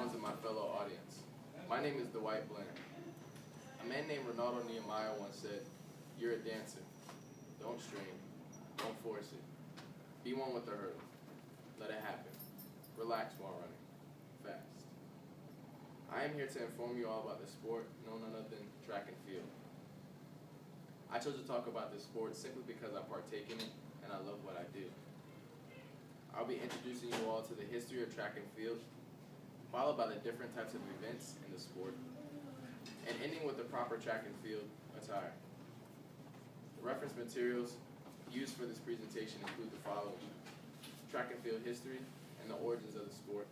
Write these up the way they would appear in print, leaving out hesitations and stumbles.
Jones and my fellow audience. My name is Dwight. A man named Ronaldo Nehemiah once said, "You're a dancer. Don't strain. Don't force it. Be one with the hurdle. Let it happen. Relax while running. Fast." I am here to inform you all about the sport known other than track and field. I chose to talk about this sport simply because I partake in it and I love what I do. I'll be introducing you all to the history of track and field, followed by the different types of events in the sport, and ending with the proper track and field attire. The reference materials used for this presentation include the following: track and field history and the origins of the sport,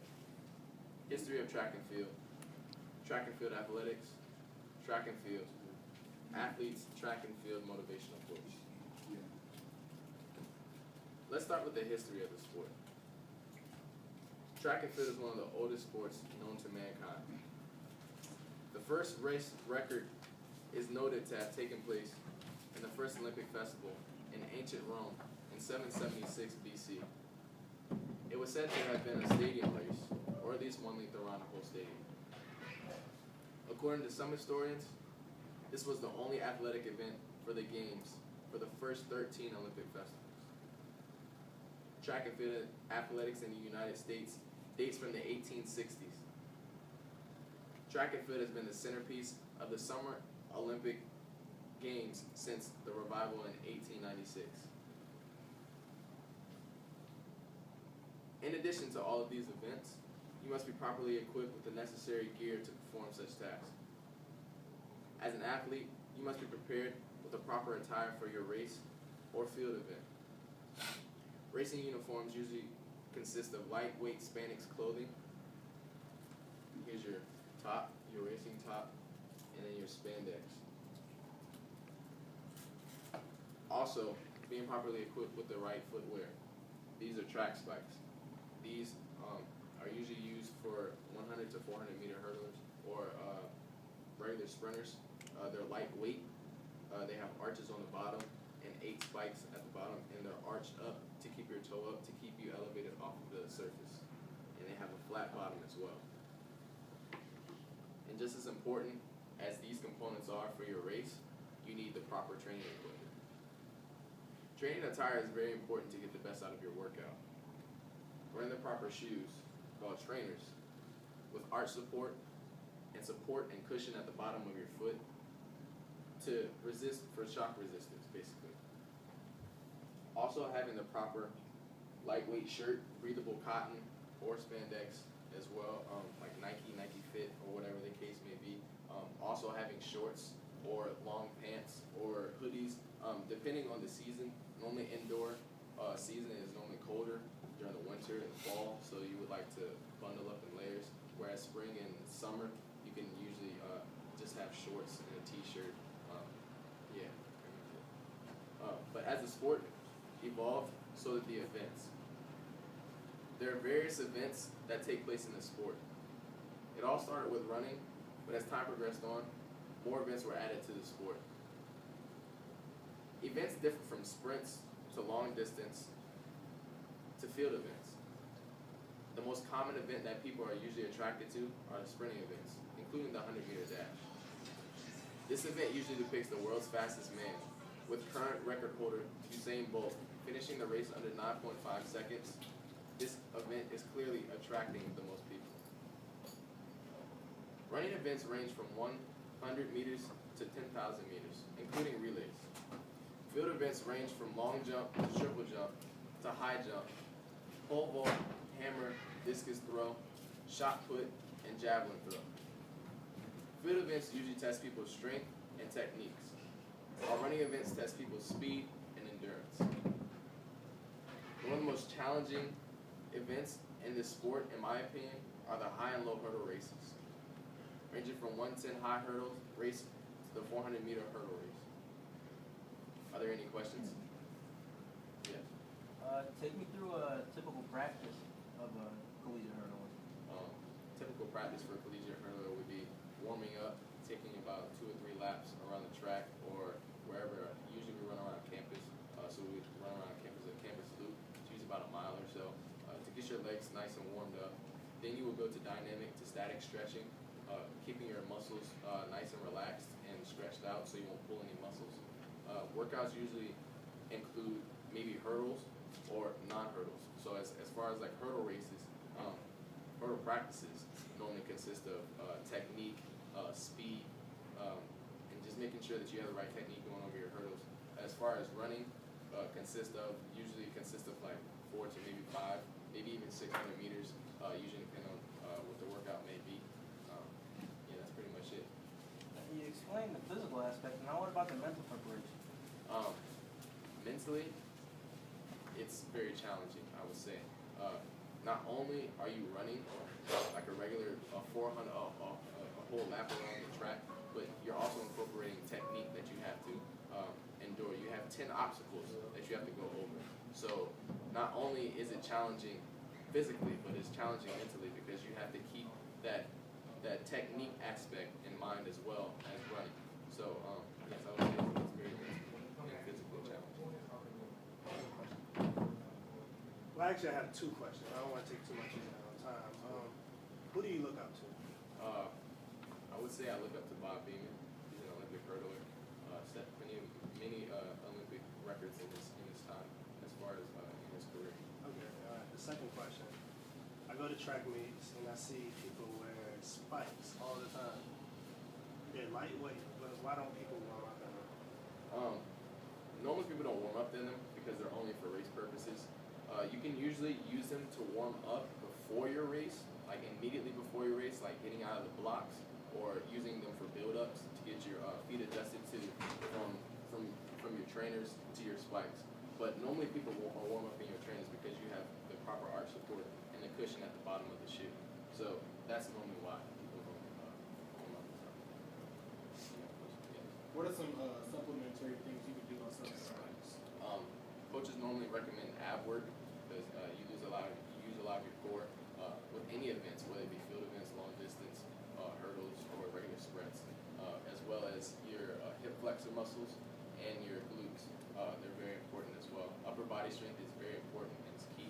history of track and field athletics, track and field, athletes, track and field motivational quotes. Let's start with the history of the sport. Track and field is one of the oldest sports known to mankind. The first race record is noted to have taken place in the first Olympic festival in ancient Rome in 776 BC. It was said to have been a stadium race, or at least one linked around a whole stadium. According to some historians, this was the only athletic event for the Games for the first 13 Olympic festivals. Track and field athletics in the United States dates from the 1860s. Track and field has been the centerpiece of the Summer Olympic Games since the revival in 1896. In addition to all of these events, you must be properly equipped with the necessary gear to perform such tasks. As an athlete, you must be prepared with the proper attire for your race or field event. Racing uniforms usually consist of lightweight spandex clothing. Here's your top, your racing top, and then your spandex. Also, being properly equipped with the right footwear. These are track spikes. These are usually used for 100 to 400 meter hurdlers or regular sprinters. They're lightweight. They have arches on the bottom and 8 spikes at the bottom, and they're arched up to keep your toe up, to keep you elevated off of the surface. And they have a flat bottom as well. And just as important as these components are for your race, you need the proper training equipment. Training attire is very important to get the best out of your workout. Wearing the proper shoes, called trainers, with arch support and cushion at the bottom of your foot to resist for shock resistance, basically. Also having the proper lightweight shirt, breathable cotton or spandex as well, like Nike Fit or whatever the case may be. Also having shorts or long pants or hoodies, depending on the season. Normally indoor season is normally colder during the winter and fall, so you would like to bundle up in layers, whereas spring and summer you can usually just have shorts and a t-shirt. But as the sport evolved, so did the events. There are various events that take place in the sport. It all started with running, but as time progressed on, more events were added to the sport. Events differ from sprints to long distance to field events. The most common event that people are usually attracted to are the sprinting events, including the 100-meter dash. This event usually depicts the world's fastest man, with current record holder Usain Bolt finishing the race under 9.5 seconds. This event is clearly attracting the most people. Running events range from 100 meters to 10,000 meters, including relays. Field events range from long jump to triple jump to high jump, pole vault, hammer, discus throw, shot put, and javelin throw. Field events usually test people's strength and techniques, while running events test people's speed and endurance. One of the most challenging events in this sport, in my opinion, are the high and low hurdle races, ranging from 110 high hurdle race to the 400-meter hurdle race. Are there any questions? Yes. Take me through a typical practice of a collegiate hurdler. Typical practice for a collegiate hurdler would be warming up, taking about 2 or 3 laps around the track or wherever. Usually we run around campus, so we run around campus, a campus loop. It's usually about a mile or so to get your legs nice and warmed up. Then you will go to dynamic to static neck stretching, keeping your muscles nice and relaxed and stretched out so you won't pull any muscles. Workouts usually include maybe hurdles or non-hurdles. So as far as like hurdle races, hurdle practices normally consist of technique, speed, and just making sure that you have the right technique going over your hurdles. As far as running, usually consists of like 4 to maybe 5, maybe even 600 meters, usually depending on what the workout may be. Yeah, that's pretty much it. You explained the physical aspect, now what about the mental preparation? Mentally, it's very challenging, I would say. Not only are you running like a regular 400, a whole lap around the track, but you're also incorporating technique that you have to endure. You have 10 obstacles that you have to go over. So not only is it challenging physically, but it's challenging mentally because you have to keep that technique aspect in mind as well as running. So yes, I would say it's very mental and physical challenge. Well, actually, I have 2 questions. I don't want to take too much of your time. Who do you look up to? I would say I look up to Bob Beamon. He's an Olympic hurdler. Set many Olympic records in his time as far as in his career. Okay, all right. The second question. I go to track meets and I see people wear spikes all the time. They're lightweight, but why don't people warm up in them? Normally people don't warm up in them because they're only for race purposes. You can usually use them to warm up before your race, like immediately before your race, like getting out of the blocks, or using them for build-ups to get your feet adjusted to from your trainers to your spikes. But normally people will warm up in your trainers because you have the proper arch support and the cushion at the bottom of the shoe. So that's normally why people warm up. What are some supplementary things you can do on certain spikes? Coaches normally recommend ab work because you use a lot of your core with any events, whether it be field events, long distance, hurdles, or regular sprints, as well as your hip flexor muscles and your glutes. They're very important as well. Upper body strength is very important and it's key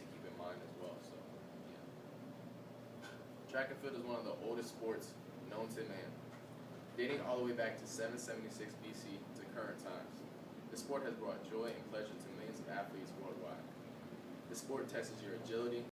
to keep in mind as well. So, yeah. Track and field is one of the oldest sports known to man, dating all the way back to 776 BC to current times. The sport has brought joy and pleasure to millions of athletes worldwide. The sport tests your agility,